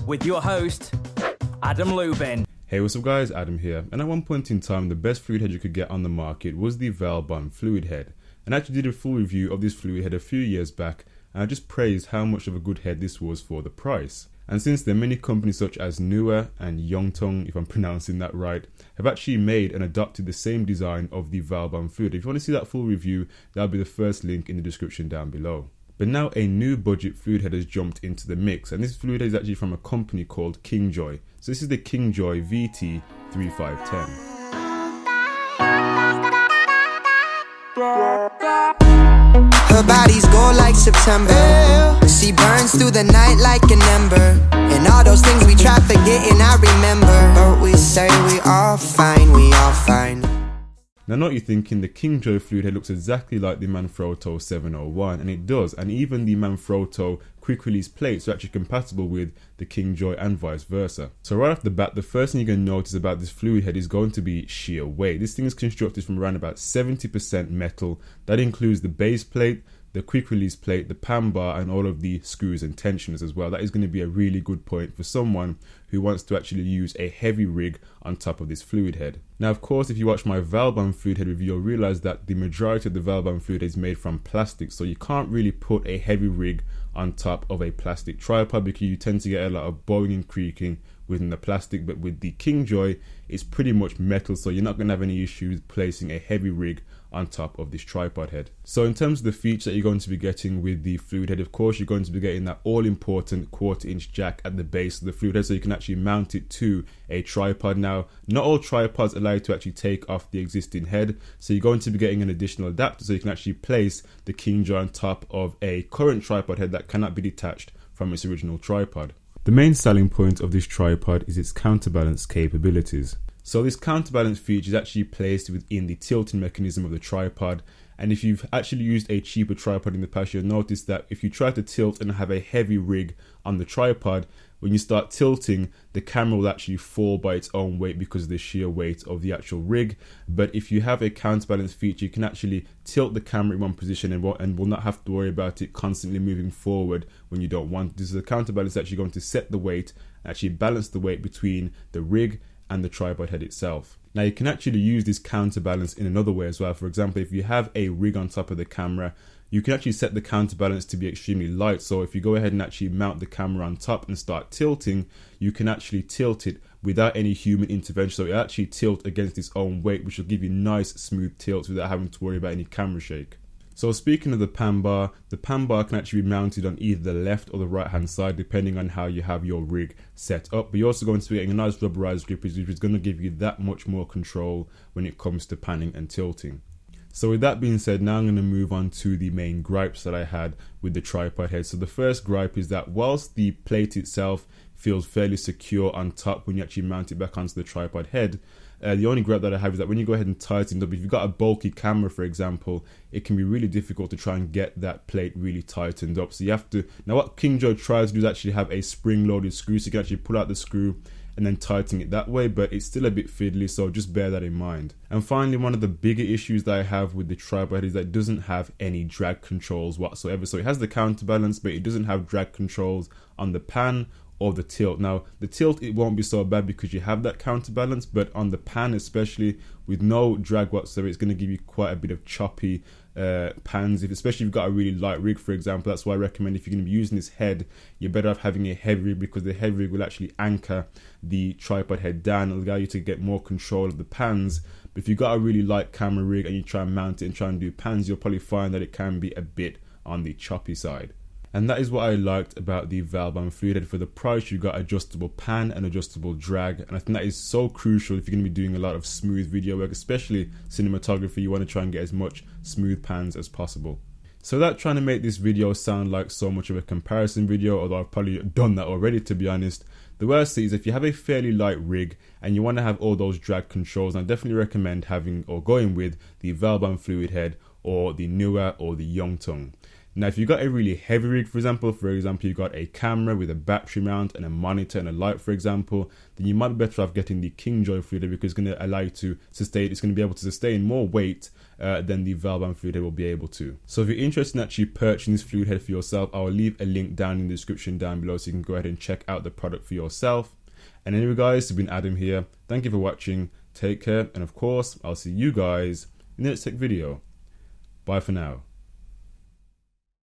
with your host, Adam Lubin. Hey, what's up guys, Adam here. And at one point in time, the best fluid head you could get on the market was the Valbon fluid head. And I actually did a full review of this fluid head a few years back, and I just praised how much of a good head this was for the price. And since then, many companies such as Newer and Yongtong, if I'm pronouncing that right, have actually made and adopted the same design of the Valbon fluid. If you want to see that full review, that'll be the first link in the description down below. But now a new budget fluid head has jumped into the mix, and this fluid head is actually from a company called Kingjoy. So this is the Kingjoy VT-3510. Her bodies go like September. She burns through the night like an ember. And all those things we try forgetting, I remember. But we say we all fine, we all fine. Now, not you thinking, the Kingjoy fluid head looks exactly like the Manfrotto 701, and it does, and even the Manfrotto quick release plates are actually compatible with the Kingjoy and vice versa. So right off the bat, the first thing you're going to notice about this fluid head is going to be sheer weight. This thing is constructed from around about 70% metal. That includes the base plate, the quick release plate, the pan bar, and all of the screws and tensioners as well. That is going to be a really good point for someone who wants to actually use a heavy rig on top of this fluid head. Now, of course, if you watch my Valbon fluid head review, you'll realize that the majority of the Valbon fluid head is made from plastic, so you can't really put a heavy rig on top of a plastic tripod because you tend to get a lot of bowing and creaking within the plastic. But with the Kingjoy, it's pretty much metal, so you're not going to have any issues placing a heavy rig on top of this tripod head. So in terms of the features that you're going to be getting with the fluid head, of course, you're going to be getting that all-important 1/4-inch jack at the base of the fluid head, so you can actually mount it to a tripod. Now, not all tripods allow you to actually take off the existing head, so you're going to be getting an additional adapter so you can actually place the Kingjoy on top of a current tripod head that cannot be detached from its original tripod. The main selling point of this tripod is its counterbalance capabilities. So this counterbalance feature is actually placed within the tilting mechanism of the tripod, and if you've actually used a cheaper tripod in the past, you'll notice that if you try to tilt and have a heavy rig on the tripod, when you start tilting, the camera will actually fall by its own weight because of the sheer weight of the actual rig. But if you have a counterbalance feature, you can actually tilt the camera in one position and will not have to worry about it constantly moving forward when you don't want. This is a counterbalance that's actually going to set the weight, actually balance the weight between the rig and the tripod head itself. Now, you can actually use this counterbalance in another way as well. For example, if you have a rig on top of the camera, you can actually set the counterbalance to be extremely light. So if you go ahead and actually mount the camera on top and start tilting, you can actually tilt it without any human intervention. So it actually tilt against its own weight, which will give you nice smooth tilts without having to worry about any camera shake. So speaking of the pan bar can actually be mounted on either the left or the right hand side depending on how you have your rig set up. But you're also going to be getting a nice rubberized grip which is going to give you that much more control when it comes to panning and tilting. So with that being said, now I'm going to move on to the main gripes that I had with the tripod head. So the first gripe is that whilst the plate itself feels fairly secure on top when you actually mount it back onto the tripod head, the only gripe that I have is that when you go ahead and tighten it up, if you've got a bulky camera, for example, it can be really difficult to try and get that plate really tightened up. So you have to, now what Kingjoy tries to do is actually have a spring-loaded screw, so you can actually pull out the screw and then tighten it that way, but it's still a bit fiddly, so just bear that in mind. And finally, one of the bigger issues that I have with the tripod is that it doesn't have any drag controls whatsoever. So it has the counterbalance, but it doesn't have drag controls on the pan or the tilt. Now, the tilt, it won't be so bad because you have that counterbalance, but on the pan, especially with no drag whatsoever, it's going to give you quite a bit of choppy pans, especially if you've got a really light rig, for example. That's why I recommend if you're going to be using this head, you're better off having a heavy rig because the heavy rig will actually anchor the tripod head down and allow you to get more control of the pans. But if you've got a really light camera rig and you try and mount it and try and do pans, you'll probably find that it can be a bit on the choppy side. And that is what I liked about the Valbon fluid head. For the price, you got adjustable pan and adjustable drag, and I think that is so crucial if you're going to be doing a lot of smooth video work, especially cinematography. You want to try and get as much smooth pans as possible. So without trying to make this video sound like so much of a comparison video, although I've probably done that already, to be honest, the way I see it is if you have a fairly light rig and you want to have all those drag controls, I definitely recommend having or going with the Valbon fluid head or the Newer or the Yongtong. Now, if you got a really heavy rig, for example, you got a camera with a battery mount and a monitor and a light, for example, then you might be better off getting the Kingjoy fluid head, because it's going to allow you to sustain, it's going to be able to sustain more weight than the Valbam fluid head will be able to. So if you're interested in actually purchasing this fluid head for yourself, I will leave a link down in the description down below so you can go ahead and check out the product for yourself. And anyway guys, it's been Adam here. Thank you for watching. Take care, and of course, I'll see you guys in the next tech video. Bye for now.